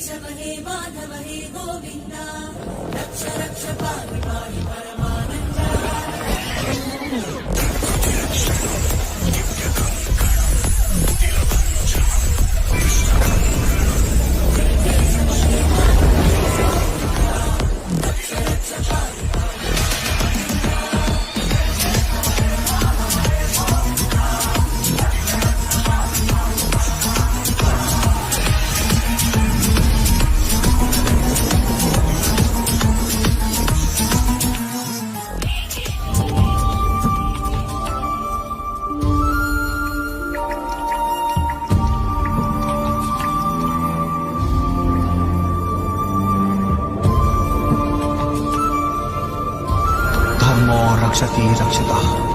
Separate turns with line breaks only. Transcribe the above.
केशव हे माधव हे गोविन्द रक्ष रक्ष पाहि पाहि परमानन्द
धर्मो रक्षति रक्षितः